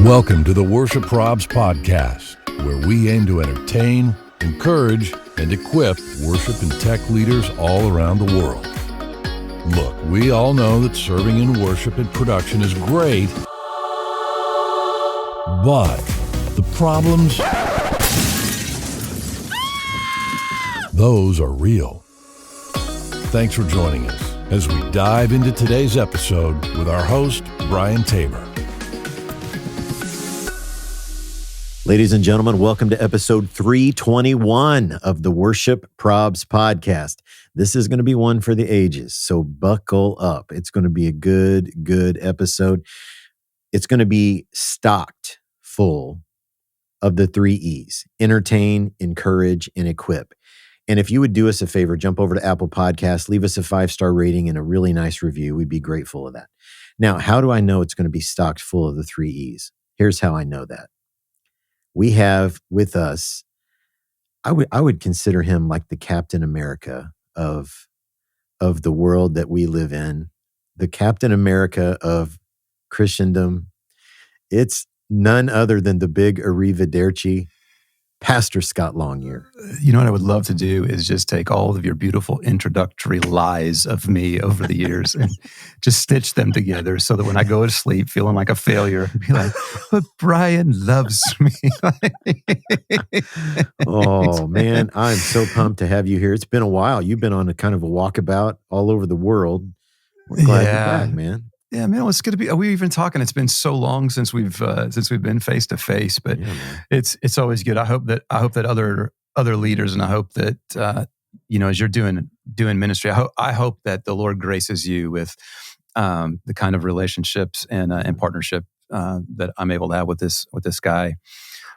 Welcome to the Worship Probs podcast, where we aim to entertain, encourage, and equip worship and tech leaders all around the world. Look, we all know that serving in worship and production is great, but the problems, those are real. Thanks for joining us as we dive into today's episode with our host, Brian Tabor. Ladies and gentlemen, welcome to episode 321 of the Worship Probs podcast. This is going to be one for the ages, so buckle up. It's going to be a good episode. It's going to be stocked full of the 3 E's: entertain, encourage, and equip. And if you would do us a favor, jump over to Apple Podcasts, leave us a 5-star rating and a really nice review. We'd be grateful of that. Now, how do I know it's going to be stocked full of the 3 E's? Here's how I know that. We have with us, I would consider him like the Captain America of the world that we live in, the Captain America of Christendom. It's none other than the big arrivederci, Pastor Scot Longyear. You know what I would love to do is just take all of your beautiful introductory lies of me over the years and just stitch them together so that when I go to sleep feeling like a failure, be like, but Brian loves me. Oh, man, I'm so pumped to have you here. It's been a while. You've been on a kind of a walkabout all over the world. We're glad you're back, man. Yeah, man, it's good to be. We've even talking. It's been so long since we've been face to face, but yeah, it's always good. I hope that other leaders, and I hope that as you're doing ministry, I hope that the Lord graces you with the kind of relationships and partnership that I'm able to have with this guy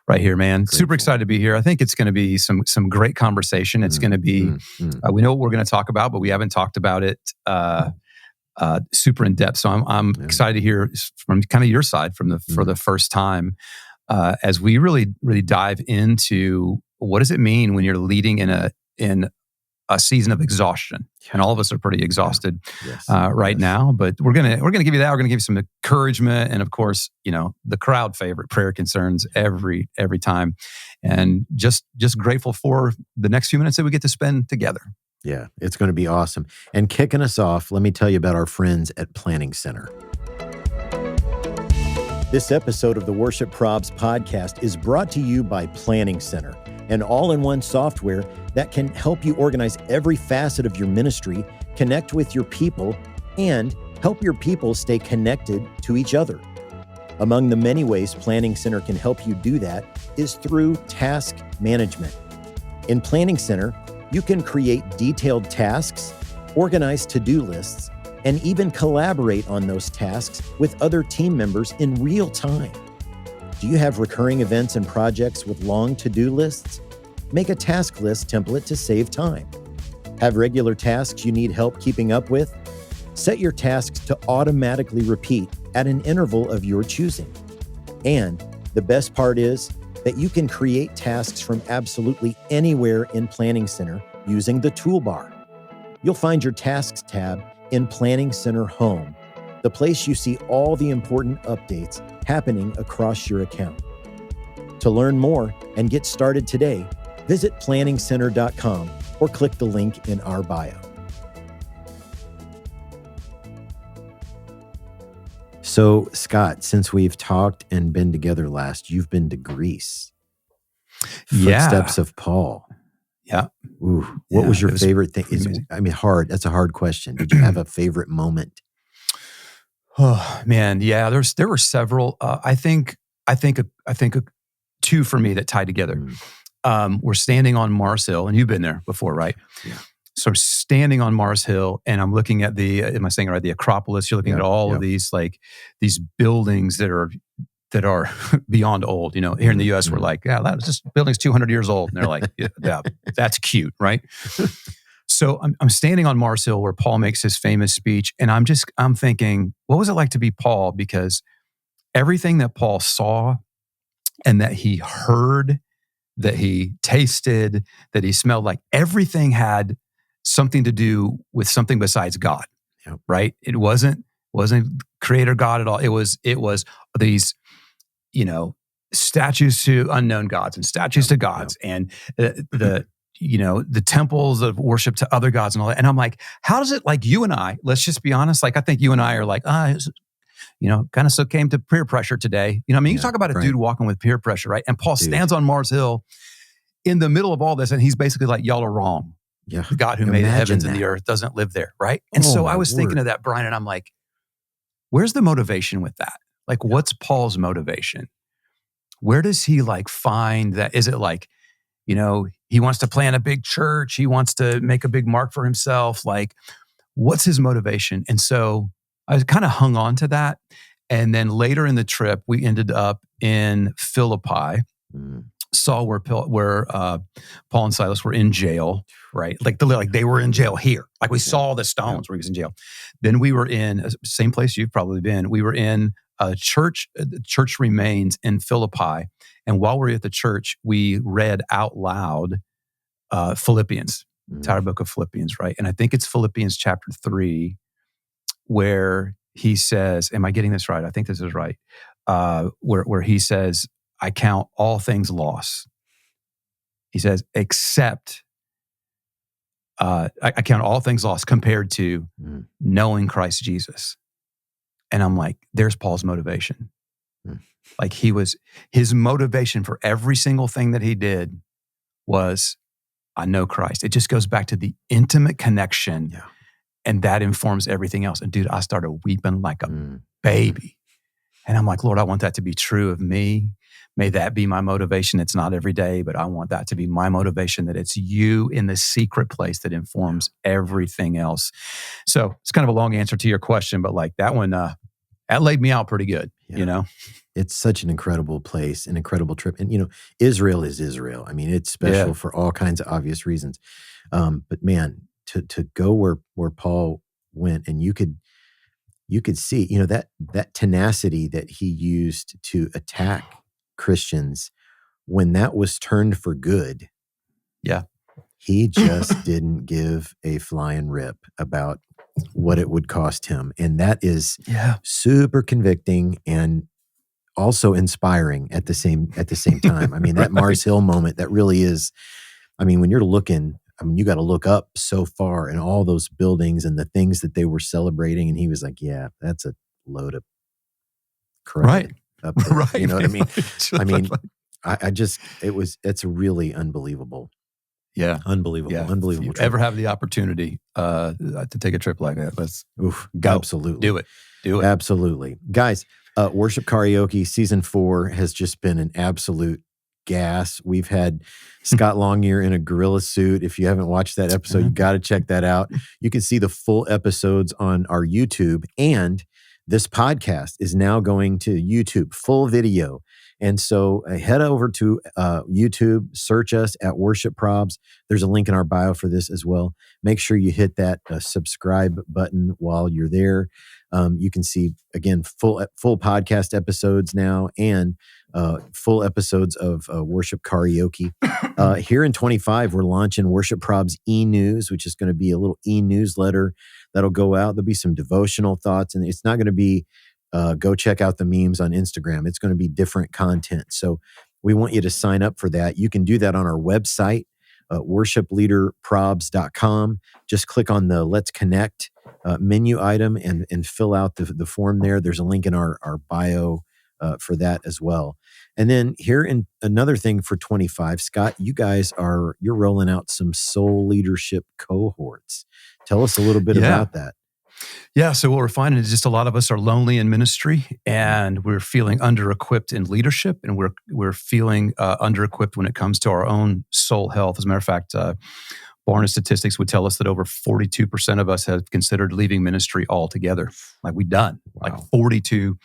right here, man. Grateful. Super excited to be here. I think it's going to be some great conversation. It's going to be we know what we're going to talk about, but we haven't talked about it. Super in depth. So I'm excited to hear from kind of your side for the first time as we really dive into what does it mean when you're leading in a season of exhaustion. And all of us are pretty exhausted right now, but we're gonna give you that. We're gonna give you some encouragement, and of course, the crowd favorite, prayer concerns every time, and just grateful for the next few minutes that we get to spend together. Yeah, it's going to be awesome. And kicking us off, let me tell you about our friends at Planning Center. This episode of the Worship Probs podcast is brought to you by Planning Center, an all-in-one software that can help you organize every facet of your ministry, connect with your people, and help your people stay connected to each other. Among the many ways Planning Center can help you do that is through task management. In Planning Center, you can create detailed tasks, organize to-do lists, and even collaborate on those tasks with other team members in real time. Do you have recurring events and projects with long to-do lists? Make a task list template to save time. Have regular tasks you need help keeping up with? Set your tasks to automatically repeat at an interval of your choosing. And the best part is that you can create tasks from absolutely anywhere in Planning Center using the toolbar. You'll find your Tasks tab in Planning Center Home, the place you see all the important updates happening across your account. To learn more and get started today, visit planningcenter.com or click the link in our bio. So, Scott, since we've talked and been together last, you've been to Greece. Footsteps of Paul. Yeah. Ooh, what was your favorite thing? Hard. That's a hard question. Did you have a favorite moment? Oh man, yeah. There were several. I think two for me that tied together. We're standing on Mars Hill, and you've been there before, right? Yeah. So standing on Mars Hill, and I'm looking at am I saying it right? The Acropolis. You're looking at all of these buildings that are beyond old. Here in the U.S., we're like, this building's 200 years old, and they're like, yeah, that's cute, right? So I'm standing on Mars Hill where Paul makes his famous speech, and I'm thinking, what was it like to be Paul? Because everything that Paul saw, and that he heard, that he tasted, that he smelled, like everything had something to do with something besides God, right? It wasn't creator God at all. It was these statues to unknown gods and statues to gods and the temples of worship to other gods and all that. And I'm like, how does it, like you and I, let's just be honest, like I think you and I are like, kind of succumbed to peer pressure today. You talk about a dude walking with peer pressure, right? And Paul stands on Mars Hill in the middle of all this, and he's basically like, y'all are wrong. Yeah. The God who made the heavens and the earth doesn't live there, right? And so I was thinking of that, Brian, and I'm like, where's the motivation with that? Like, what's Paul's motivation? Where does he like find that? Is it like, he wants to plant a big church. He wants to make a big mark for himself. Like, what's his motivation? And so I kind of hung on to that. And then later in the trip, we ended up in Philippi, saw where Paul and Silas were in jail, right? Like they were in jail here. Like we saw the stones where he was in jail. Then we were in same place you've probably been. We were in a church. The church remains in Philippi. And while we were at the church, we read out loud Philippians, the entire book of Philippians, right? And I think it's Philippians chapter 3, where he says, am I getting this right? I think this is right. Where he says, I count all things loss. He says, except I count all things lost compared to knowing Christ Jesus. And I'm like, there's Paul's motivation. Like his motivation for every single thing that he did was, I know Christ. It just goes back to the intimate connection. Yeah. And that informs everything else. And dude, I started weeping like a baby. And I'm like, Lord, I want that to be true of me. May that be my motivation. It's not every day, but I want that to be my motivation, that it's you in the secret place that informs everything else. So it's kind of a long answer to your question, but like that one, that laid me out pretty good, It's such an incredible place, an incredible trip. And, Israel is Israel. I mean, it's special for all kinds of obvious reasons. But man, to go where Paul went, and you could see, that tenacity that he used to attack Christians, when that was turned for good. Yeah. He just didn't give a flying rip about what it would cost him. And that is super convicting and also inspiring at the same time. I mean, that Mars Hill moment, that really is, when you're looking, you got to look up so far and all those buildings and the things that they were celebrating. And he was like, yeah, that's a load of crap. Right. Up there. Right. You know what I mean? It's really unbelievable. Yeah. Unbelievable. Yeah. Unbelievable. If you ever have the opportunity to take a trip like that, let's go. Absolutely. Do it. Absolutely. Guys, Worship Karaoke Season 4 has just been an absolute gas. We've had Scot Longyear in a gorilla suit. If you haven't watched that episode, you got to check that out. You can see the full episodes on our YouTube, and this podcast is now going to YouTube, full video. And so head over to YouTube, search us at Worship Probs. There's a link in our bio for this as well. Make sure you hit that subscribe button while you're there. You can see, again, full podcast episodes now, and full episodes of Worship Karaoke. Here in 25, we're launching Worship Probs e-news, which is going to be a little e-newsletter that'll go out. There'll be some devotional thoughts, and it's not going to be go check out the memes on Instagram. It's going to be different content. So we want you to sign up for that. You can do that on our website, worshipleaderprobs.com. Just click on the Let's Connect menu item and fill out the form there. There's a link in our bio for that as well. And then here in another thing for 25, Scott, you guys you're rolling out some soul leadership cohorts. Tell us a little bit about that. Yeah, so what we're finding is just a lot of us are lonely in ministry, and we're feeling under-equipped in leadership, and we're feeling under-equipped when it comes to our own soul health. As a matter of fact, Barna statistics would tell us that over 42% of us have considered leaving ministry altogether. Like we done, like 42%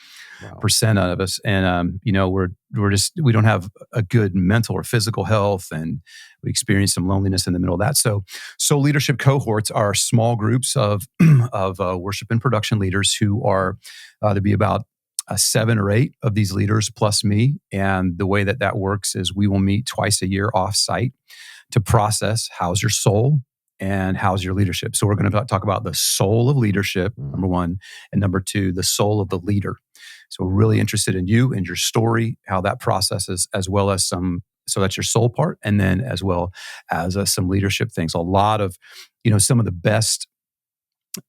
of us, and we don't have a good mental or physical health, and we experience some loneliness in the middle of that. So leadership cohorts are small groups of worship and production leaders who are to be about 7 or 8 of these leaders plus me. And the way that works is we will meet twice a year off-site to process how's your soul and how's your leadership. So we're going to talk about the soul of leadership, number 1, and number 2, the soul of the leader. So we're really interested in you and your story, how that processes, as well as so that's your soul part, and then as well as some leadership things. A lot of, some of the best,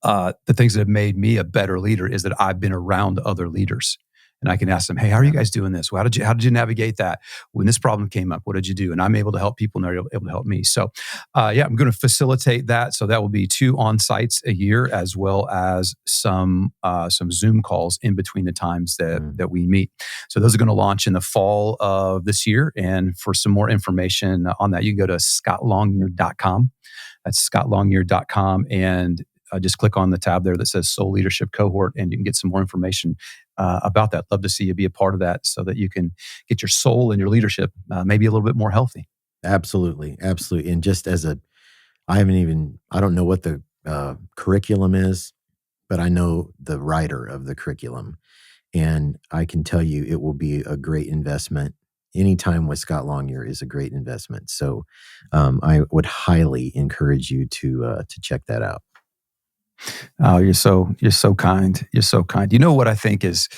the things that have made me a better leader is that I've been around other leaders. And I can ask them, hey, how are you guys doing this? Well, how did you navigate that? When this problem came up, what did you do? And I'm able to help people, and they're able to help me. So, I'm going to facilitate that. So that will be 2 on-sites a year, as well as some Zoom calls in between the times that we meet. So those are going to launch in the fall of this year. And for some more information on that, you can go to scotlongyear.com. That's scotlongyear.com. And just click on the tab there that says Soul Leadership Cohort, and you can get some more information about that. Love to see you be a part of that so that you can get your soul and your leadership maybe a little bit more healthy. Absolutely. And just as I don't know what the curriculum is, but I know the writer of the curriculum. And I can tell you it will be a great investment. Any time with Scot Longyear is a great investment. So I would highly encourage you to check that out. Oh, you're so kind. You're so kind. You know what I think is,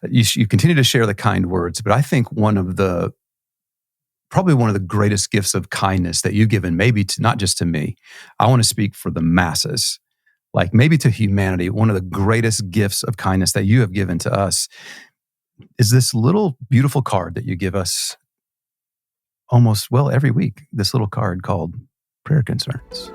you continue to share the kind words, but I think probably one of the greatest gifts of kindness that you've given, maybe not just to me, I want to speak for the masses, like maybe to humanity. One of the greatest gifts of kindness that you have given to us is this little beautiful card that you give us every week. This little card called Prayer Concerns.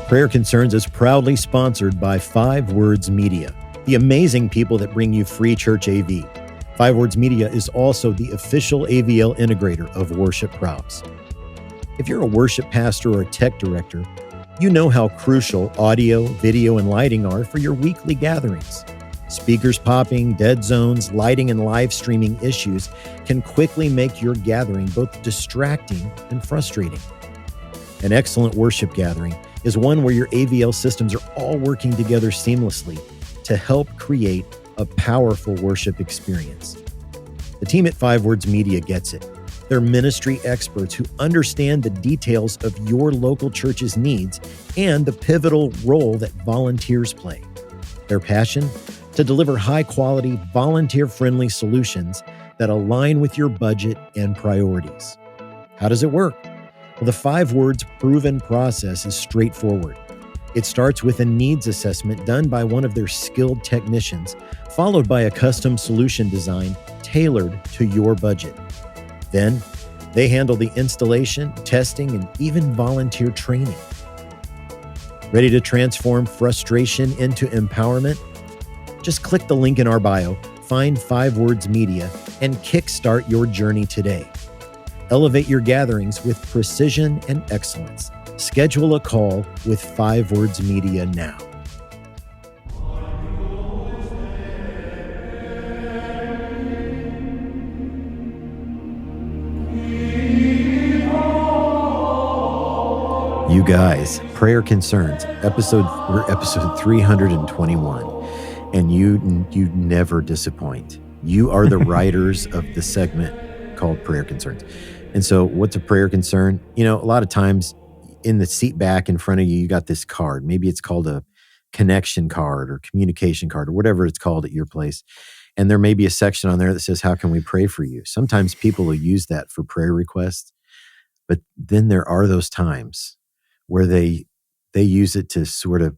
Prayer Concerns is proudly sponsored by 5 Words Media, the amazing people that bring you free church AV. 5 Words Media is also the official AVL integrator of Worship Props. If you're a worship pastor or a tech director, you know how crucial audio, video, and lighting are for your weekly gatherings. Speakers popping, dead zones, lighting, and live streaming issues can quickly make your gathering both distracting and frustrating. An excellent worship gathering is one where your AVL systems are all working together seamlessly to help create a powerful worship experience. The team at 5 Words Media gets it. They're ministry experts who understand the details of your local church's needs and the pivotal role that volunteers play. Their passion? To deliver high-quality, volunteer-friendly solutions that align with your budget and priorities. How does it work? Well, the 5 Words proven process is straightforward. It starts with a needs assessment done by one of their skilled technicians, followed by a custom solution design tailored to your budget. Then, they handle the installation, testing, and even volunteer training. Ready to transform frustration into empowerment? Just click the link in our bio, find 5 Words Media, and kickstart your journey today. Elevate your gatherings with precision and excellence. Schedule a call with 5 Words Media now. You guys, Prayer Concerns, we're episode 321, and you never disappoint. You are the writers of the segment called Prayer Concerns. And so what's a prayer concern? A lot of times in the seat back in front of you, you got this card. Maybe it's called a connection card or communication card or whatever it's called at your place. And there may be a section on there that says, how can we pray for you? Sometimes people will use that for prayer requests, but then there are those times where they use it to sort of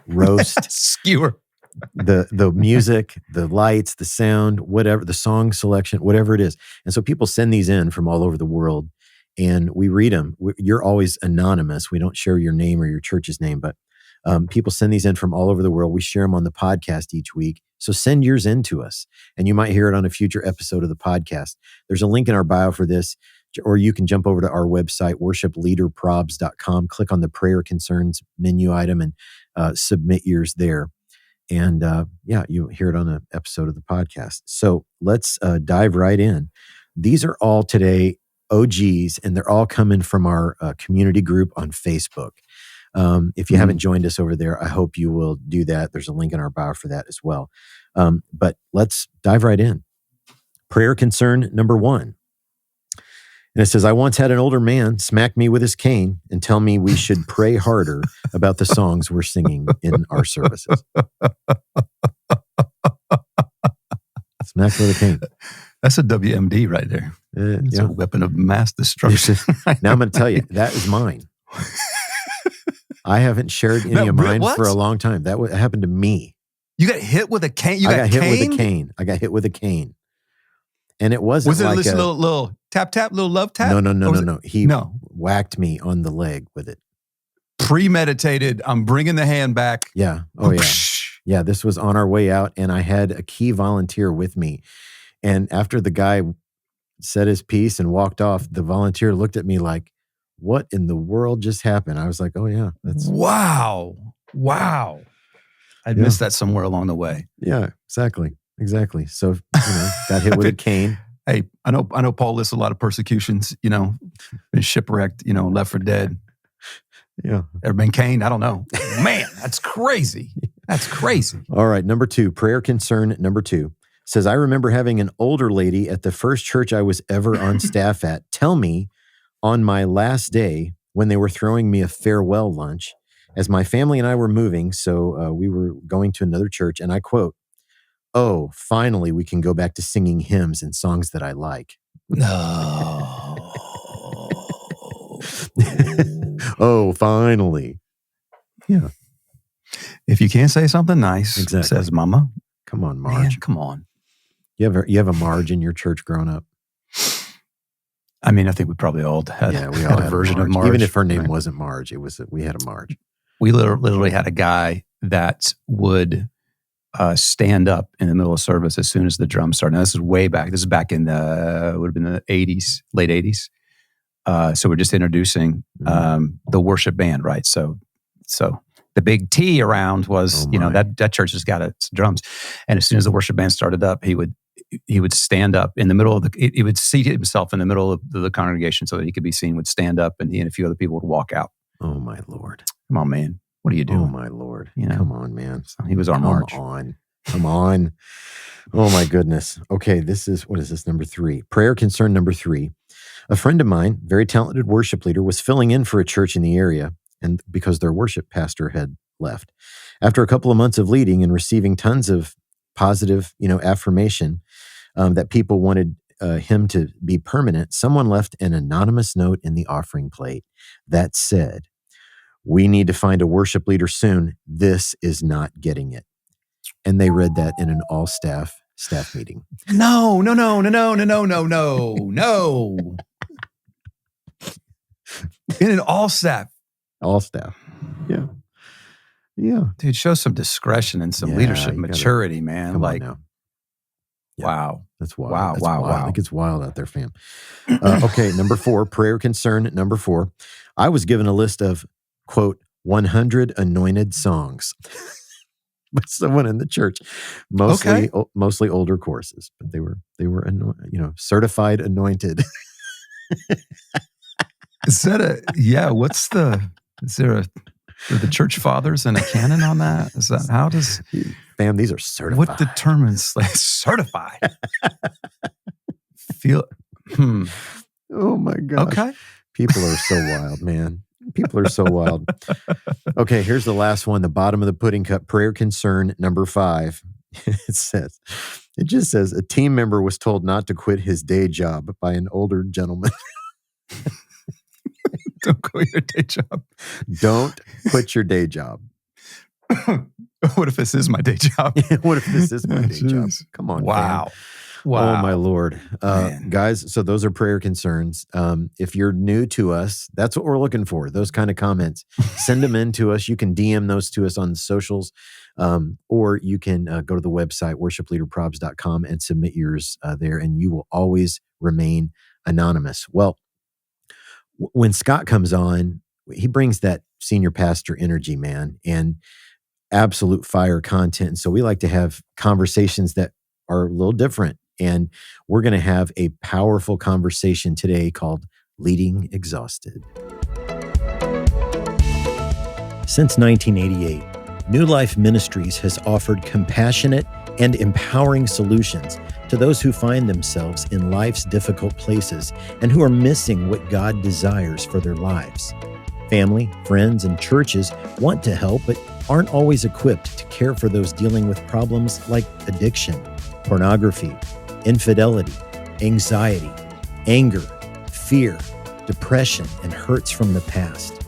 roast the music, the lights, the sound, whatever, the song selection, whatever it is. And so people send these in from all over the world and we read them. You're always anonymous. We don't share your name or your church's name, but people send these in from all over the world. We share them on the podcast each week. So send yours in to us and you might hear it on a future episode of the podcast. There's a link in our bio for this, or you can jump over to our website, worshipleaderprobs.com, click on the Prayer Concerns menu item and submit yours there. And you hear it on an episode of the podcast. So let's dive right in. These are all today OGs, and they're all coming from our community group on Facebook. If you haven't joined us over there, I hope you will do that. There's a link in our bio for that as well. But let's dive right in. Prayer concern number 1. And it says, I once had an older man smack me with his cane and tell me we should pray harder about the songs we're singing in our services. Smack with a cane. That's a WMD right there. It's a weapon of mass destruction. Now I'm going to tell you, that is mine. I haven't shared any of mine for a long time. That happened to me. You got hit with a cane? I got hit with a cane. I got hit with a cane. And it wasn't was it like a little tap, little love tap? No. He whacked me on the leg with it. Premeditated. I'm bringing the hand back. Yeah. Oh, yeah. Yeah, this was on our way out, and I had a key volunteer with me. And after the guy said his piece and walked off, the volunteer looked at me like, what in the world just happened? I was like, oh, yeah. Wow. I'd missed that somewhere along the way. Yeah, exactly. So, got hit with a cane. Hey, I know Paul lists a lot of persecutions, been shipwrecked, left for dead. Yeah. Ever been caned? I don't know. Man, that's crazy. That's crazy. All right. Number 2, prayer concern number 2 says, I remember having an older lady at the first church I was ever on staff at tell me on my last day when they were throwing me a farewell lunch as my family and I were moving. So we were going to another church, and I quote, oh, finally we can go back to singing hymns and songs that I like. No. Oh, finally. Yeah. If you can't say something nice, exactly. Says Mama. Come on, Marge. Man, come on. You have a Marge in your church growing up? I mean, I think we probably all had, we all had a version of Marge. Even if her name wasn't Marge, we had a Marge. We literally had a guy that would stand up in the middle of service as soon as the drums started. Now, this is way back. This is back in would have been the 80s, late 80s. So we're just introducing the worship band, right? So the big T around was, that church has got its drums. And as soon as the worship band started up, he would stand up in the middle of he would seat himself in the middle of the congregation so that he could be seen, would stand up, and he and a few other people would walk out. Oh, my Lord. Come on, man. What are you doing? Oh, my Lord. Come on, man. So he was our March. Come on. Oh, my goodness. Okay, what is this, number 3? Prayer concern number 3. A friend of mine, very talented worship leader, was filling in for a church in the area, and because their worship pastor had left. After a couple of months of leading and receiving tons of positive, affirmation that people wanted him to be permanent, someone left an anonymous note in the offering plate that said, "We need to find a worship leader soon. This is not getting it." And they read that in an all staff meeting. No. In an all staff. All staff. Yeah. Yeah. Dude, show some discretion and some leadership maturity, man. Come on now. Yeah, wow. That's wild. Wow. I think it's wild out there, fam. Okay, number 4, prayer concern number 4. I was given a list of, quote, 100 anointed songs by someone in the church, mostly older courses, but they were certified anointed. Is that is there the church fathers and a canon on that? Is that how does? Fam, these are certified. What determines certified? Oh my gosh. Okay. People are so wild, man. People are so wild. Okay, here's the last one, the bottom of the pudding cup, prayer concern number 5. It just says, a team member was told not to quit his day job by an older gentleman. Don't quit your day job. Don't quit your day job. What if this is my day job? What if this is my day job? Come on. Wow. Fam. Wow. Oh, my Lord. Guys, so those are prayer concerns. If you're new to us, that's what we're looking for, those kind of comments. Send them in to us. You can DM those to us on the socials, or you can go to the website, worshipleaderprobs.com, and submit yours there, and you will always remain anonymous. Well, when Scott comes on, he brings that senior pastor energy, man, and absolute fire content. So we like to have conversations that are a little different. And we're going to have a powerful conversation today called Leading Exhausted. Since 1988, New Life Ministries has offered compassionate and empowering solutions to those who find themselves in life's difficult places and who are missing what God desires for their lives. Family, friends, and churches want to help, but aren't always equipped to care for those dealing with problems like addiction, pornography, infidelity, anxiety, anger, fear, depression, and hurts from the past.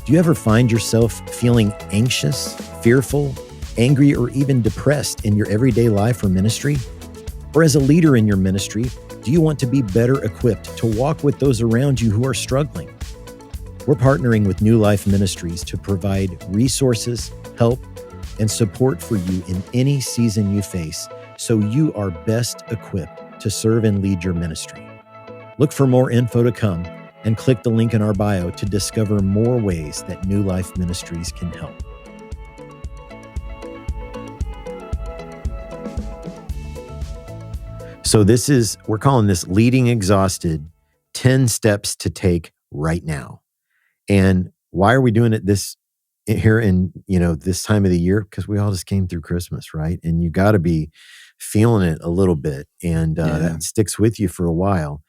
Do you ever find yourself feeling anxious, fearful, angry, or even depressed in your everyday life or ministry? Or as a leader in your ministry, do you want to be better equipped to walk with those around you who are struggling? We're partnering with New Life Ministries to provide resources, help, and support for you in any season you face, so you are best equipped to serve and lead your ministry. Look for more info to come and click the link in our bio to discover more ways that New Life Ministries can help. So we're calling this Leading Exhausted, 10 Steps to Take Right Now. And why are we doing it this time of the year? Because we all just came through Christmas, right? And you got to be feeling it a little bit, and that sticks with you for a while.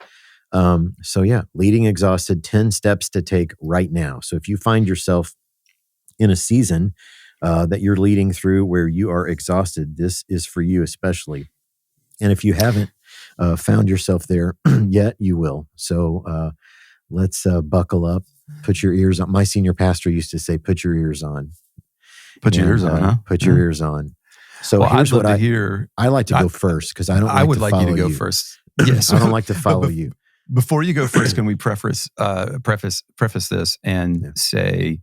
Leading Exhausted, 10 Steps to Take Right Now. So if you find yourself in a season that you're leading through where you are exhausted, this is for you especially. And if you haven't found yourself there yet, you will. So let's buckle up, put your ears on. My senior pastor used to say, put your ears on. Put your ears on, huh? Put your ears on. So here's what I like to go first, because I don't like I would to like follow you to go first. Yes. I don't like to follow you. Before you go first, can we preface this and say,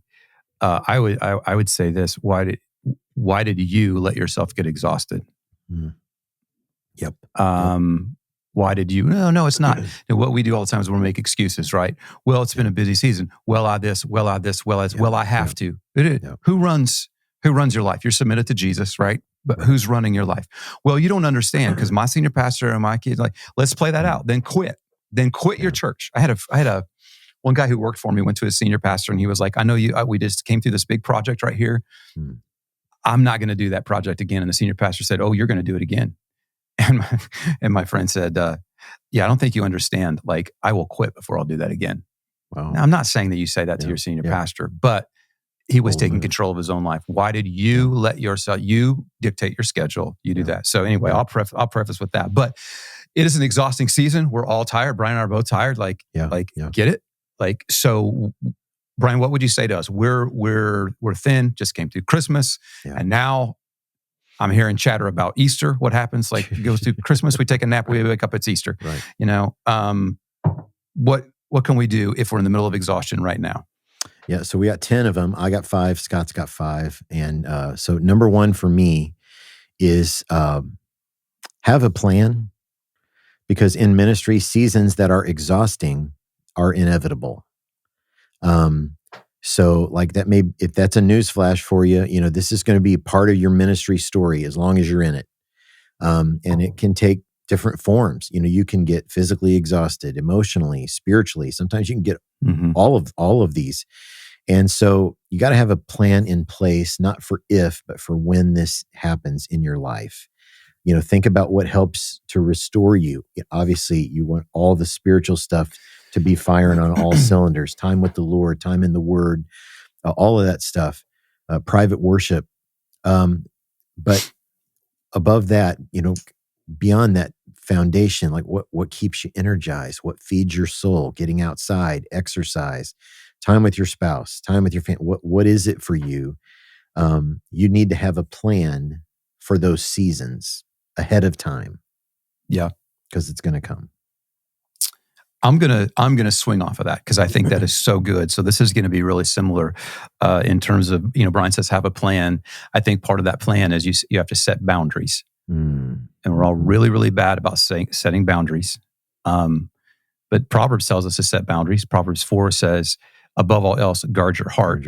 I would say this: why did you let yourself get exhausted? Yep. Why did you? No, it's not. And what we do all the time is we make excuses, right? Well, it's been a busy season. Well, I have to. Who runs your life? You're submitted to Jesus, right? But who's running your life? Well, you don't understand, because my senior pastor and my kids, let's play that out. Then quit your church. I had a one guy who worked for me, went to his senior pastor, and he was like, I know you, we just came through this big project right here. I'm not going to do that project again. And the senior pastor said, oh, you're going to do it again. And my friend said, I don't think you understand. I will quit before I'll do that again. Wow. Now, I'm not saying that you say that to your senior pastor, but he was taking control of his own life. Why did you let yourself, you dictate your schedule, you do that. So anyway, I'll preface with that. But it is an exhausting season. We're all tired. Brian and I are both tired. Get it? So Brian, what would you say to us? We're thin, just came through Christmas, and now I'm hearing chatter about Easter. What happens? It goes through Christmas, we take a nap, we wake up, it's Easter. Right. What can we do if we're in the middle of exhaustion right now? Yeah, so we got 10 of them. I got 5. Scott's got 5. And so number 1 for me is have a plan, because in ministry, seasons that are exhausting are inevitable. So if that's a news flash for you, this is going to be part of your ministry story as long as you're in it. And it can take different forms. You can get physically exhausted, emotionally, spiritually. Sometimes you can get all of these. And so you got to have a plan in place, not for if, but for when this happens in your life. Think about what helps to restore you. Obviously, you want all the spiritual stuff to be firing on all cylinders, time with the Lord, time in the Word, all of that stuff, private worship. But above that, beyond that foundation, what keeps you energized, what feeds your soul, getting outside, exercise, time with your spouse, time with your family. What is it for you? You need to have a plan for those seasons ahead of time. Yeah. Because it's going to come. I'm gonna swing off of that, because I think that is so good. So this is going to be really similar in terms of, Brian says have a plan. I think part of that plan is you have to set boundaries, and we're all really, really bad about setting boundaries. But Proverbs tells us to set boundaries. Proverbs 4 says, above all else, guard your heart,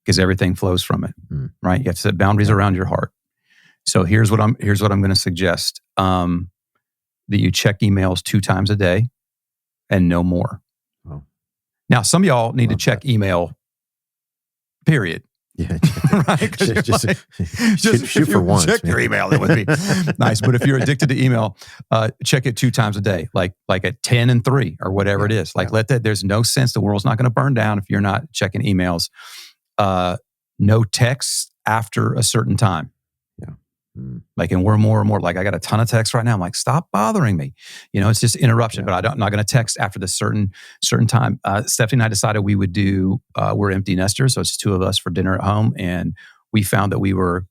because everything flows from it. Right? You have to set boundaries around your heart. So here's what I'm going to suggest: that you check emails 2 times a day. And no more. Oh. Now, some of y'all need to check email, period. Yeah. Right? Just shoot for once. Check your email. It would be nice. But if you're addicted to email, check it 2 times a day, like at 10 and 3 or whatever it is. Like there's no sense. The world's not going to burn down if you're not checking emails. No texts after a certain time. Yeah. Like, and we're more and more like, I got a ton of texts right now. I'm like, stop bothering me. It's just interruption, but I'm not going to text after the certain time. Stephanie and I decided we would do, we're empty nesters. So it's 2 of us for dinner at home. And we found that we were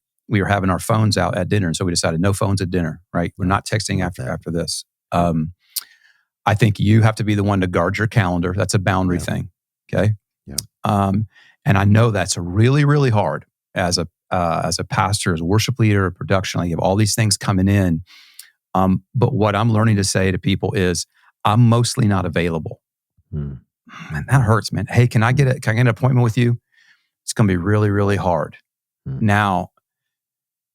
having our phones out at dinner. And so we decided no phones at dinner, right? We're not texting after this. I think you have to be the one to guard your calendar. That's a boundary thing. Okay. Yeah. And I know that's really, really hard as a pastor, as a worship leader, a production. You have all these things coming in. But what I'm learning to say to people is, I'm mostly not available. Man, that hurts, man. Hey, can I get an appointment with you? It's going to be really, really hard. Now,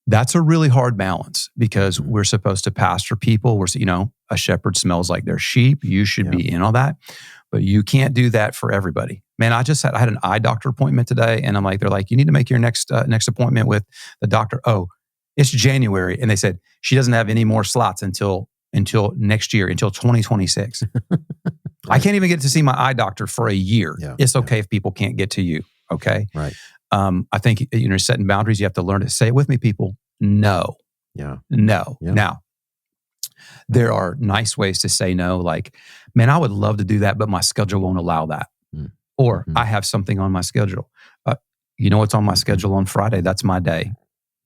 that's a really hard balance because we're supposed to pastor people. A shepherd smells like their sheep. You should be in all that, but you can't do that for everybody. Man, I had an eye doctor appointment today, and they're like, you need to make your next appointment with the doctor. Oh, it's January, and they said she doesn't have any more slots until next year, until 2026. I can't even get to see my eye doctor for a year. It's okay if people can't get to you. Okay, right. I think setting boundaries. You have to learn to say it with me, people. No. Yeah. No. Yeah. Now, there are nice ways to say no. Like, man, I would love to do that, but my schedule won't allow that. Or I have something on my schedule. What's on my schedule on Friday? That's my day.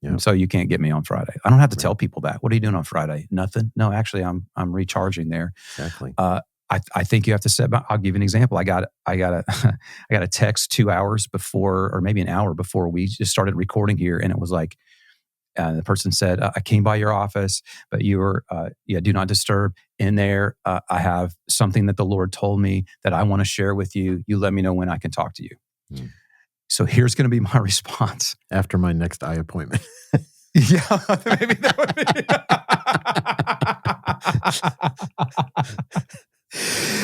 Yeah. So you can't get me on Friday. I don't have to tell people that. What are you doing on Friday? Nothing. No, actually, I'm recharging there. Exactly. I think you have to set. I'll give you an example. I got a text 2 hours before, or maybe an hour before we just started recording here, and it was like, the person said, I came by your office, but you were, do not disturb. In there, I have something that the Lord told me that I want to share with you. You let me know when I can talk to you. So here's going to be my response. After my next eye appointment. Yeah, maybe that would be.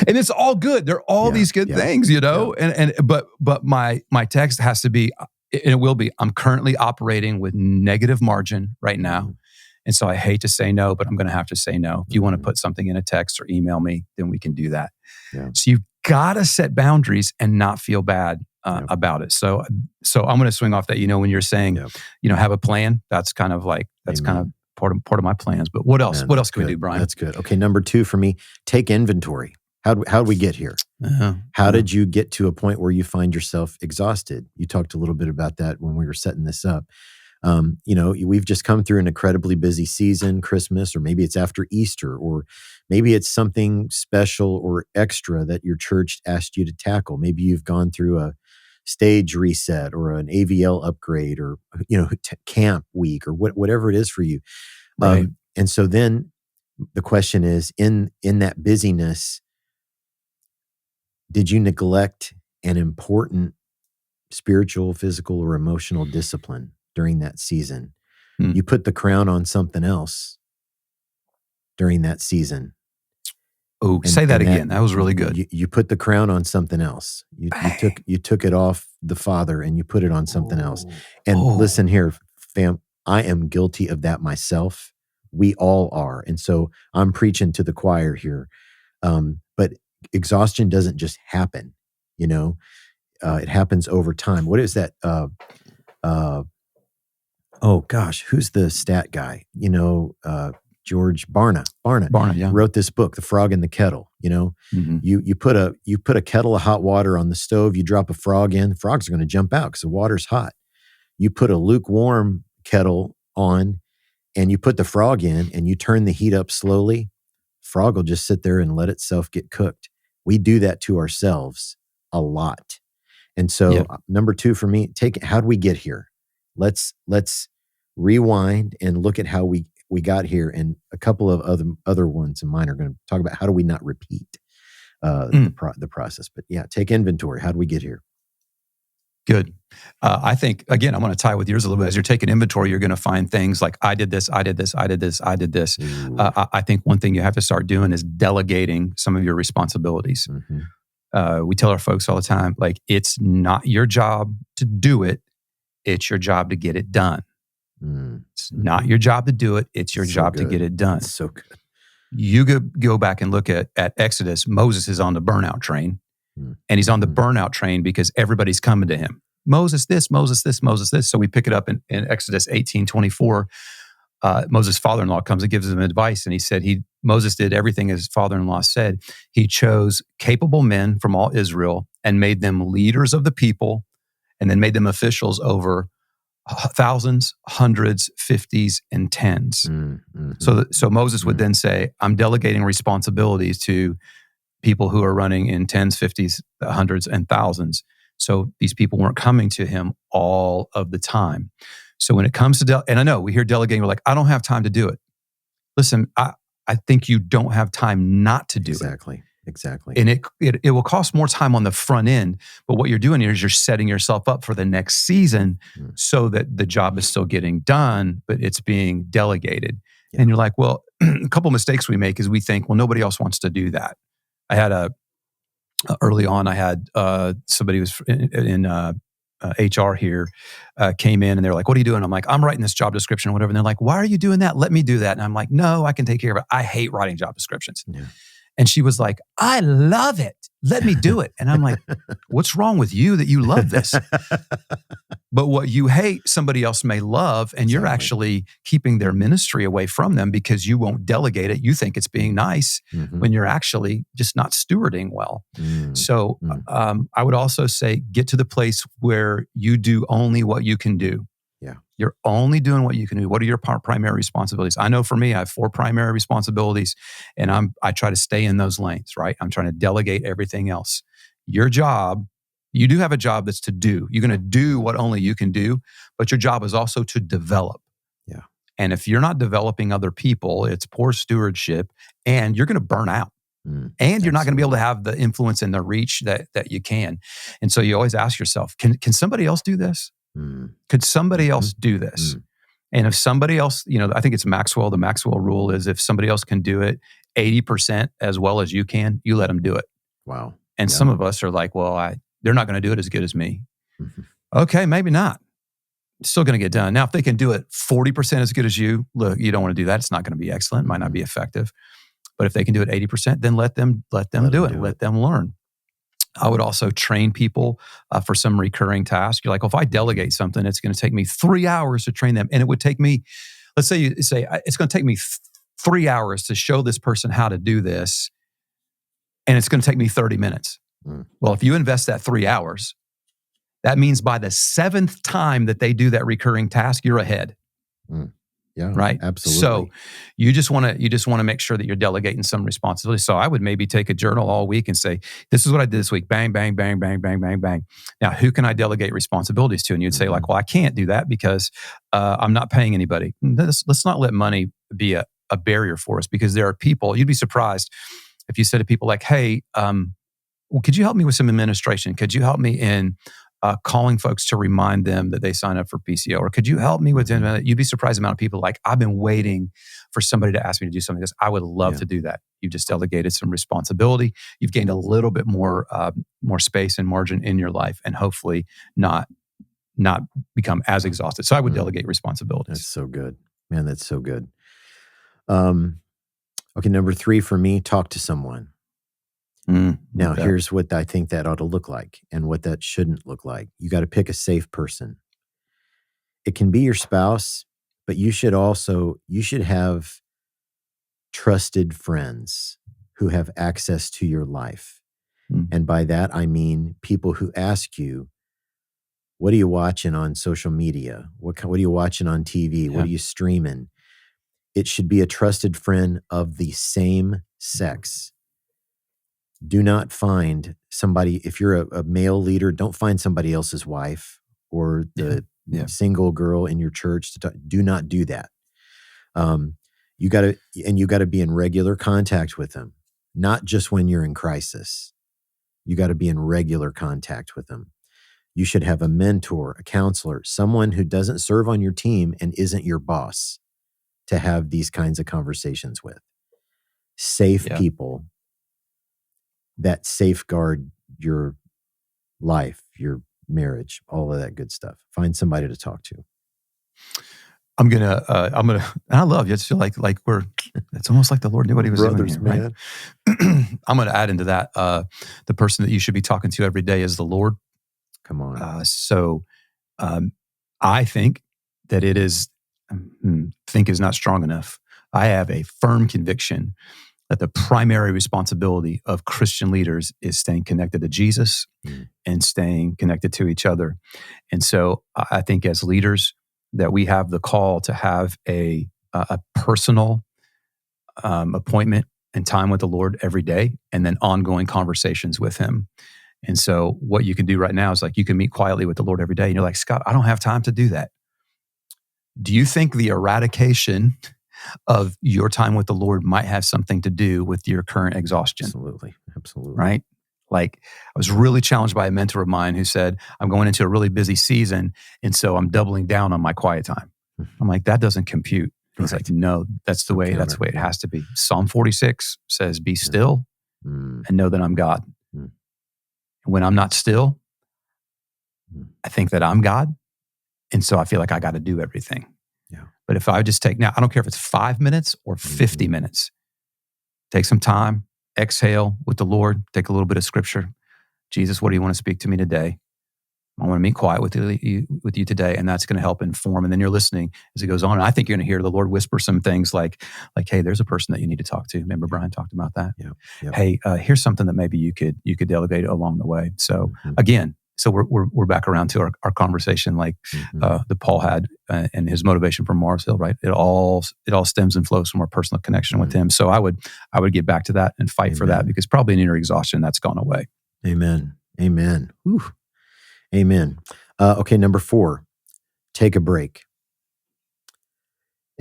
And it's all good. There are all these good things, but my text has to be, and it will be, I'm currently operating with negative margin right now. And so I hate to say no, but I'm going to have to say no. If you want to put something in a text or email me, then we can do that. Yeah. So you've got to set boundaries and not feel bad about it. So I'm going to swing off that, when you're saying, have a plan. That's kind of like, kind of part of my plans. But what else? What else can we do, Brian? That's good. Okay. Number 2 for me, take inventory. How'd we get here? How did you get to a point where you find yourself exhausted? You talked a little bit about that when we were setting this up. We've just come through an incredibly busy season, Christmas, or maybe it's after Easter, or maybe it's something special or extra that your church asked you to tackle. Maybe you've gone through a stage reset or an AVL upgrade or, camp week or whatever it is for you. Right. And so then the question is, in that busyness, did you neglect an important spiritual, physical, or emotional discipline during that season? You put the crown on something else during that season. Oh, say that again. That was really good. You put the crown on something else. You took it off the Father and you put it on something else. And listen here, fam, I am guilty of that myself. We all are. And so I'm preaching to the choir here. But exhaustion doesn't just happen, it happens over time. What is that? Who's the stat guy? George Barna wrote this book, The Frog in the Kettle. You put a kettle of hot water on the stove, you drop a frog in, the frogs are going to jump out because the water's hot. You put a lukewarm kettle on and you put the frog in and you turn the heat up slowly, frog will just sit there and let itself get cooked. We do that to ourselves a lot. And so number 2 for me, how do we get here? Let's rewind and look at how we got here. And a couple of other ones of mine are going to talk about how do we not repeat the process. But take inventory. How do we get here? Good. I think, again, I'm going to tie with yours a little bit. As you're taking inventory, you're going to find things like, I did this, I did this, I did this, I did this. I think one thing you have to start doing is delegating some of your responsibilities. We tell our folks all the time, like, it's not your job to do it. It's your job to get it done. Mm. It's not your job to do it. It's your job to get it done. That's so good. You go back and look at Exodus. Moses is on the burnout train, and he's on the burnout train because everybody's coming to him. Moses this, Moses this, Moses this. So we pick it up in Exodus 18:24. Moses' father-in-law comes and gives him advice, and he said Moses did everything his father-in-law said. He chose capable men from all Israel and made them leaders of the people, and then made them officials over thousands, hundreds, fifties, and tens. So Moses would then say, I'm delegating responsibilities to people who are running in tens, fifties, hundreds, and thousands. So these people weren't coming to him all of the time. So when it comes to, and I know we hear delegating, we're like, I don't have time to do it. Listen, I think you don't have time not to do it. Exactly. And it will cost more time on the front end, but what you're doing here is you're setting yourself up for the next season so that the job is still getting done, but it's being delegated. Yeah. And you're like, well, a couple of mistakes we make is we think, well, nobody else wants to do that. I had early on, I had somebody who was in HR here came in and they're like, what are you doing? I'm like, I'm writing this job description or whatever. And they're like, why are you doing that? Let me do that. And I'm like, no, I can take care of it. I hate writing job descriptions. Yeah. And she was like, I love it. Let me do it. And I'm like, what's wrong with you that you love this? But what you hate, somebody else may love, and you're actually keeping their ministry away from them because you won't delegate it. You think it's being nice when you're actually just not stewarding well. So I would also say, get to the place where you do only what you can do. Yeah. You're only doing what you can do. What are your primary responsibilities? I know for me, I have 4 primary responsibilities, and I try to stay in those lanes, right? I'm trying to delegate everything else. Your job, you do have a job that's to do. You're going to do what only you can do, but your job is also to develop. Yeah. And if you're not developing other people, it's poor stewardship, and you're going to burn out. And you're not going to be able to have the influence and the reach that you can. And so you always ask yourself, can somebody else do this? Could somebody else do this? And if somebody else, I think it's Maxwell, the Maxwell rule is if somebody else can do it 80% as well as you can, you let them do it. Wow. And some of us are like, well, they're not going to do it as good as me. Okay, maybe not. It's still going to get done. Now, if they can do it 40% as good as you, look, you don't want to do that. It's not going to be excellent. It might not be effective. But if they can do it 80%, then let them do it. Let them learn. I would also train people for some recurring task. You're like, well, if I delegate something, it's going to take me 3 hours to train them. And it would take me, let's say it's going to take me 3 hours to show this person how to do this. And it's going to take me 30 minutes. Well, if you invest that 3 hours, that means by the 7th time that they do that recurring task, you're ahead. Yeah, right. Absolutely. So you just want to make sure that you're delegating some responsibility. So I would maybe take a journal all week and say, this is what I did this week. Bang, bang, bang, bang, bang, bang, bang. Now, who can I delegate responsibilities to? And you'd say like, well, I can't do that because I'm not paying anybody. Let's not let money be a barrier for us, because there are people, you'd be surprised if you said to people like, hey, well, could you help me with some administration? Could you help me in calling folks to remind them that they sign up for PCO? Or could you help me with, you'd be surprised the amount of people like, I've been waiting for somebody to ask me to do something like this. I would love to do that. You've just delegated some responsibility. You've gained a little bit more space and margin in your life, and hopefully not become as exhausted. So I would delegate responsibilities. That's so good. Man, that's so good. Okay, number 3 for me, talk to someone. Now, here's what I think that ought to look like and what that shouldn't look like. You got to pick a safe person. It can be your spouse, but you should have trusted friends who have access to your life. And by that, I mean people who ask you, what are you watching on social media? What are you watching on TV? What are you streaming? It should be a trusted friend of the same sex. Do not find somebody, if you're a male leader, don't find somebody else's wife or the single girl in your church. Do not do that. You got to be in regular contact with them, not just when you're in crisis. You got to be in regular contact with them. You should have a mentor, a counselor, someone who doesn't serve on your team and isn't your boss to have these kinds of conversations with. Safe people that safeguard your life, your marriage, all of that good stuff. Find somebody to talk to. I'm gonna, and I love you. I just feel like it's almost like the Lord knew what He was doing here, man. Right? I'm gonna add into that, the person that you should be talking to every day is the Lord. Come on. I think that it is, think is not strong enough. I have a firm conviction that the primary responsibility of Christian leaders is staying connected to Jesus and staying connected to each other. And so I think as leaders that we have the call to have a personal appointment and time with the Lord every day, and then ongoing conversations with Him. And so what you can do right now is like you can meet quietly with the Lord every day. And you're like, Scott, I don't have time to do that. Do you think the eradication of your time with the Lord might have something to do with your current exhaustion? Absolutely. Right? Like, I was really challenged by a mentor of mine who said, I'm going into a really busy season, and so I'm doubling down on my quiet time. I'm like, that doesn't compute. He's like, no, that's the way it has to be. Psalm 46 says, be still and know that I'm God. And when I'm not still, I think that I'm God. And so I feel like I got to do everything. Yeah. But if I just now, I don't care if it's 5 minutes or 50 minutes, take some time, exhale with the Lord, take a little bit of scripture. Jesus, what do you want to speak to me today? I want to meet quiet with you today, and that's going to help inform. And then you're listening as it goes on. And I think you're going to hear the Lord whisper some things like, hey, there's a person that you need to talk to. Remember Brian talked about that? Yeah. Yep. Hey, here's something that maybe you could delegate along the way. So again, we're back around to our conversation like that Paul had and his motivation from Mars Hill, right? It all stems and flows from our personal connection with Him. So I would get back to that and fight for that, because probably in inner exhaustion that's gone away. Amen. Whew. Amen. Okay, number 4, take a break.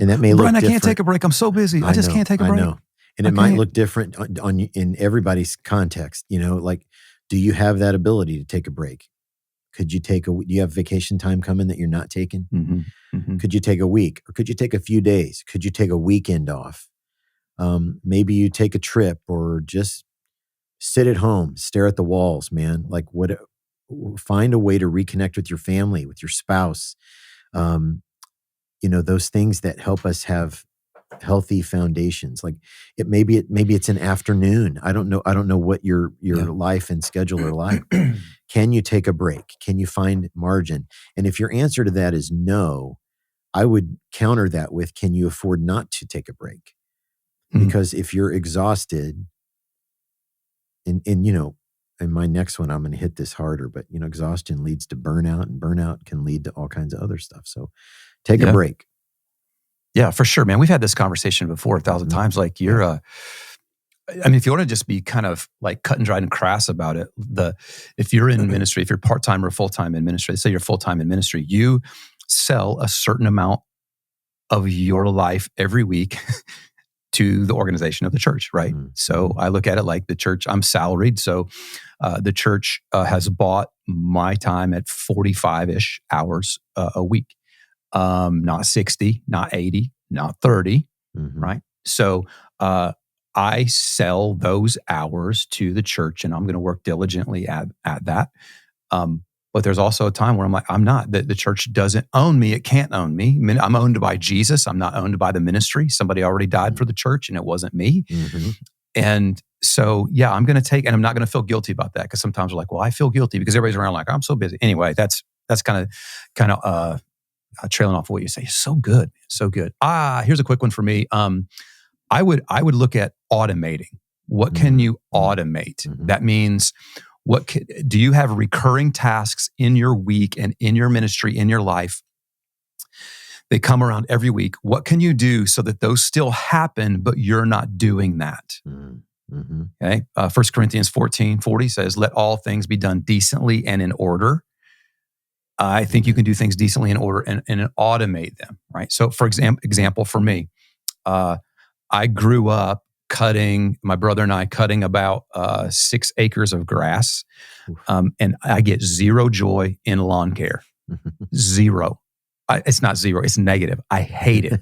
And that may look Brian, different. I can't take a break. I'm so busy. I just can't take a break. I know. And it might look different in everybody's context. Like, do you have that ability to take a break? Could you do you have vacation time coming that you're not taking? Could you take a week, or could you take a few days? Could you take a weekend off? Maybe you take a trip, or just sit at home, stare at the walls, man. Like, find a way to reconnect with your family, with your spouse. Those things that help us have healthy foundations. Like, maybe it's an afternoon. I don't know what your life and schedule are like. Can you take a break? Can you find margin? And if your answer to that is no, I would counter that with, can you afford not to take a break? Because if you're exhausted, in my next one, I'm going to hit this harder, but exhaustion leads to burnout, and burnout can lead to all kinds of other stuff. So take a break. Yeah, for sure, man. We've had this conversation before 1,000 times. Like, you're if you want to just be kind of like cut and dried and crass about it, if you're in ministry, if you're part-time or full-time in ministry, let's say you're full-time in ministry, you sell a certain amount of your life every week to the organization of the church, right? So I look at it like the church, I'm salaried. So the church has bought my time at 45-ish hours a week. Not 60, not 80, not 30, right? So I sell those hours to the church, and I'm going to work diligently at that. But there's also a time where I'm like, I'm not. The church doesn't own me. It can't own me. I mean, I'm owned by Jesus. I'm not owned by the ministry. Somebody already died for the church, and it wasn't me. And so, I'm going to take, and I'm not going to feel guilty about that, because sometimes we're like, well, I feel guilty because everybody's around like, I'm so busy. Anyway, that's kind of trailing off of what you say. So good. Here's a quick one for me. I would look at automating. What can you automate? That means, do you have recurring tasks in your week and in your ministry, in your life? They come around every week. What can you do so that those still happen, but you're not doing that? Okay. 1 Corinthians 14:40 says, let all things be done decently and in order. I think you can do things decently in order and automate them, right? So for example, for me, I grew up my brother and I cutting about 6 acres of grass. And I get zero joy in lawn care. Zero. It's not zero, it's negative. I hate it.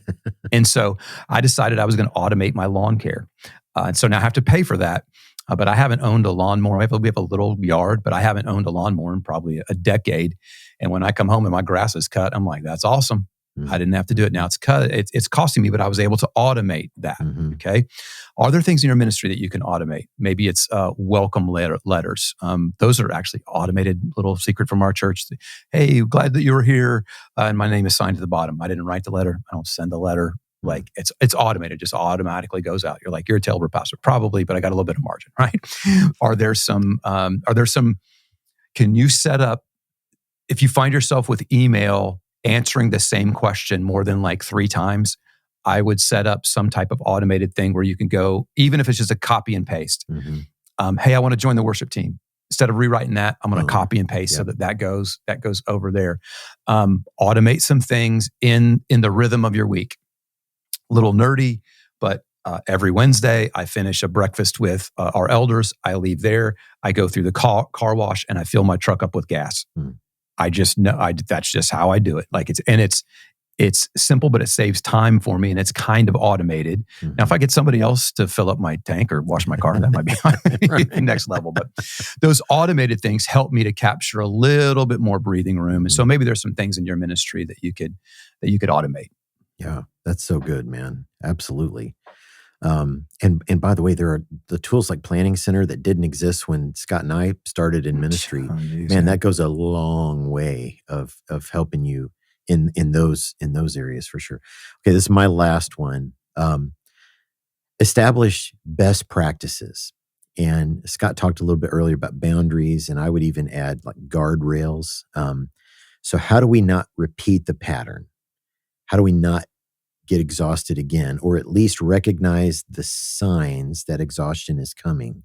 And so I decided I was going to automate my lawn care. And so now I have to pay for that. but I haven't owned a lawnmower. We have a little yard, but I haven't owned a lawnmower in probably a decade. And when I come home and my grass is cut, I'm like, that's awesome. I didn't have to do it. Now it's cut. It's costing me, but I was able to automate that. Okay. Are there things in your ministry that you can automate? Maybe it's welcome letters. Those are actually automated. Little secret from our church. Hey, glad that you were here. And my name is signed to the bottom. I didn't write the letter. I don't send the letter. Like it's automated, just automatically goes out. You're like, you're a Tabor pastor, probably, but I got a little bit of margin, right? Are there some, can you set up, if you find yourself with email answering the same question more than like 3 times, I would set up some type of automated thing where you can go, even if it's just a copy and paste. Hey, I want to join the worship team. Instead of rewriting that, I'm going to copy and paste so that goes over there. Automate some things in the rhythm of your week. A little nerdy, but every Wednesday I finish a breakfast with our elders. I leave there. I go through the car wash and I fill my truck up with gas. I just know that's just how I do it. Like it's simple, but it saves time for me and it's kind of automated. Now, if I get somebody else to fill up my tank or wash my car, that might be the next level. But those automated things help me to capture a little bit more breathing room. And so maybe there's some things in your ministry that you could automate. Yeah, that's so good, man. Absolutely. And by the way, there are the tools like Planning Center that didn't exist when Scott and I started in ministry. Man, that goes a long way of helping you in those areas for sure. Okay, this is my last one. Establish best practices. And Scott talked a little bit earlier about boundaries, and I would even add like guardrails. So how do we not repeat the pattern? How do we not get exhausted again, or at least recognize the signs that exhaustion is coming?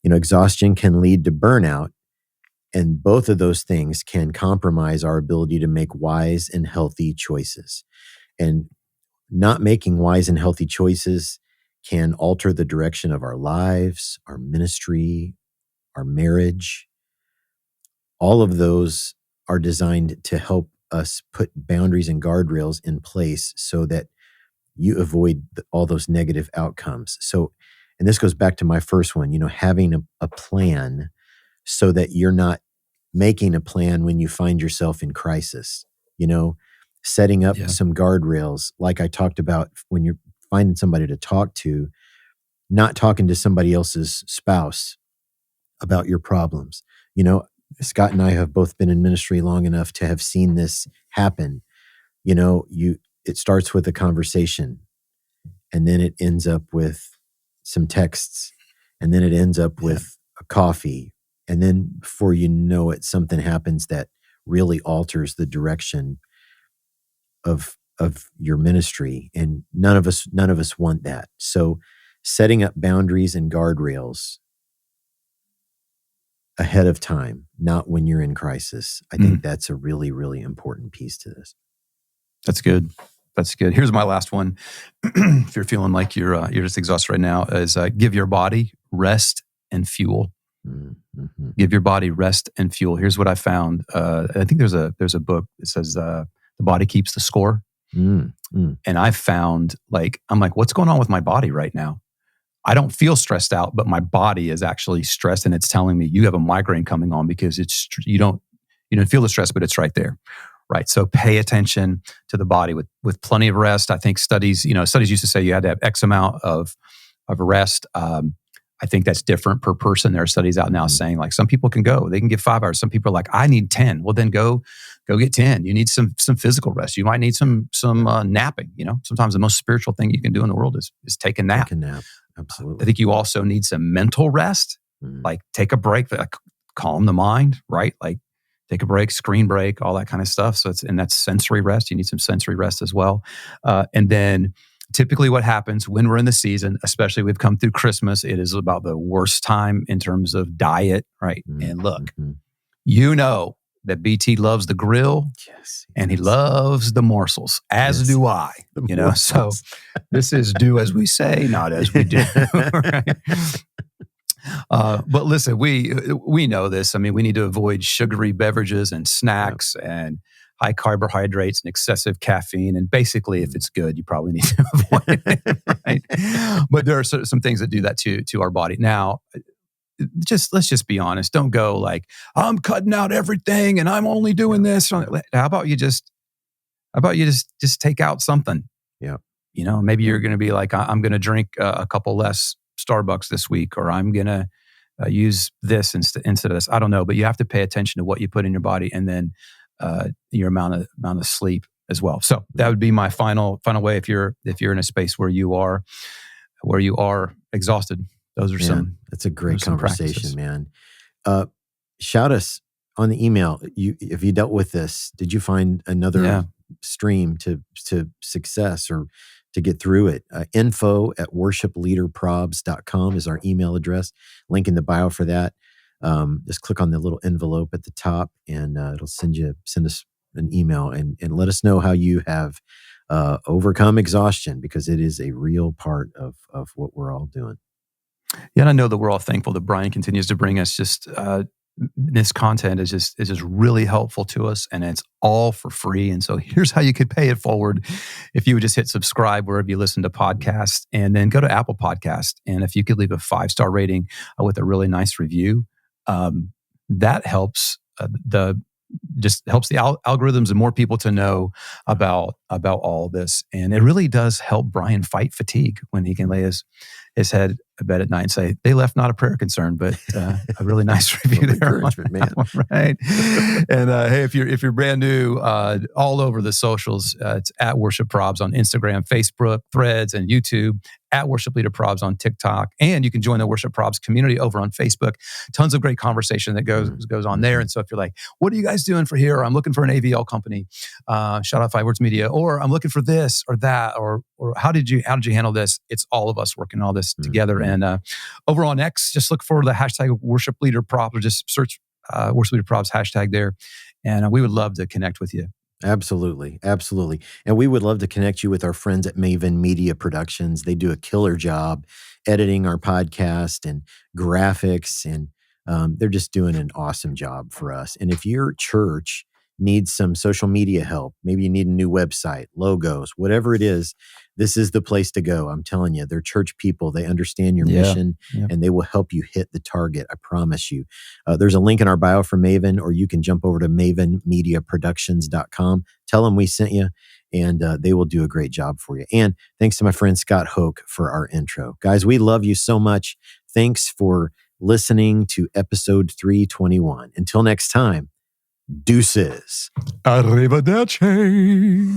Exhaustion can lead to burnout, and both of those things can compromise our ability to make wise and healthy choices. And not making wise and healthy choices can alter the direction of our lives, our ministry, our marriage. All of those are designed to help us put boundaries and guardrails in place so that you avoid all those negative outcomes. So, and this goes back to my first one, having a plan so that you're not making a plan when you find yourself in crisis, setting up some guardrails, like I talked about when you're finding somebody to talk to, not talking to somebody else's spouse about your problems. Scott and I have both been in ministry long enough to have seen this happen. It starts with a conversation, and then it ends up with some texts, and then it ends up with a coffee. And then before you know it, something happens that really alters the direction of your ministry. And none of us want that. So setting up boundaries and guardrails ahead of time, not when you're in crisis. I think that's a really, really important piece to this. That's good. Here's my last one. If you're feeling like you're just exhausted right now, is give your body rest and fuel. Give your body rest and fuel. Here's what I found. I think there's a book that says the body keeps the score. And I found I'm like, what's going on with my body right now? I don't feel stressed out, but my body is actually stressed, and it's telling me you have a migraine coming on because you don't feel the stress, but it's right there, right? So pay attention to the body with plenty of rest. I think studies used to say you had to have X amount of rest. I think that's different per person. There are studies out now saying like some people can get 5 hours. Some people are like, I need 10. Well, then go get 10. You need some physical rest. You might need some napping. Sometimes the most spiritual thing you can do in the world is take a nap. Take a nap. Absolutely. I think you also need some mental rest, like take a break, calm the mind, right? Like take a break, screen break, all that kind of stuff. So that's sensory rest. You need some sensory rest as well. And then typically what happens when we're in the season, especially we've come through Christmas, it is about the worst time in terms of diet, right? And look, that BT loves the grill, and he loves the morsels, as do I. So this is do as we say, not as we do. Right? But listen, we know this. I mean, we need to avoid sugary beverages and snacks and high carbohydrates and excessive caffeine. And basically, if it's good, you probably need to avoid it. right? But there are some things that do that to our body. Now, let's just be honest. Don't go like, I'm cutting out everything and I'm only doing this. How about you just take out something? Yeah. Maybe you're going to be like, I'm going to drink a couple less Starbucks this week, or I'm going to use this instead of this. I don't know, but you have to pay attention to what you put in your body, and then your amount of sleep as well. So that would be my final way. If you're in a space where you are exhausted, those are That's a great conversation, man. Shout us on the email. If you dealt with this, did you find another stream to success or to get through it? info@worshipleaderprobs.com is our email address. Link in the bio for that. Just click on the little envelope at the top, and it'll send us an email and let us know how you have overcome exhaustion, because it is a real part of what we're all doing. Yeah, and I know that we're all thankful that Brian continues to bring us just this content is just really helpful to us, and it's all for free. And so here's how you could pay it forward. If you would just hit subscribe wherever you listen to podcasts, and then go to Apple Podcast. And if you could leave a 5-star rating with a really nice review, that helps helps the algorithms and more people to know about all this. And it really does help Brian fight fatigue when he can lay his head a bed at night and say, they left not a prayer concern, but a really nice review there. Encouragement, man. Right. And hey, if you're brand new, all over the socials, it's at Worship Probs on Instagram, Facebook, Threads, and YouTube, at Worship Leader Probs on TikTok. And you can join the Worship Probs community over on Facebook. Tons of great conversation that goes on there. And so if you're like, what are you guys doing for here? Or I'm looking for an AVL company, shout out 5 Words Media, or I'm looking for this or that, or how did you handle this? It's all of us working all this together. And over on X, just look for the hashtag Worship Leader Probs, or just search Worship Leader Probs hashtag there. And we would love to connect with you. Absolutely. Absolutely. And we would love to connect you with our friends at Maven Media Productions. They do a killer job editing our podcast and graphics, and they're just doing an awesome job for us. And if your church needs some social media help, maybe you need a new website, logos, whatever it is, this is the place to go. I'm telling you, they're church people. They understand your mission, and they will help you hit the target. I promise you. There's a link in our bio for Maven, or you can jump over to mavenmediaproductions.com. Tell them we sent you, and they will do a great job for you. And thanks to my friend Scott Hoke for our intro. Guys, we love you so much. Thanks for listening to episode 321. Until next time, deuces. Arrivederci.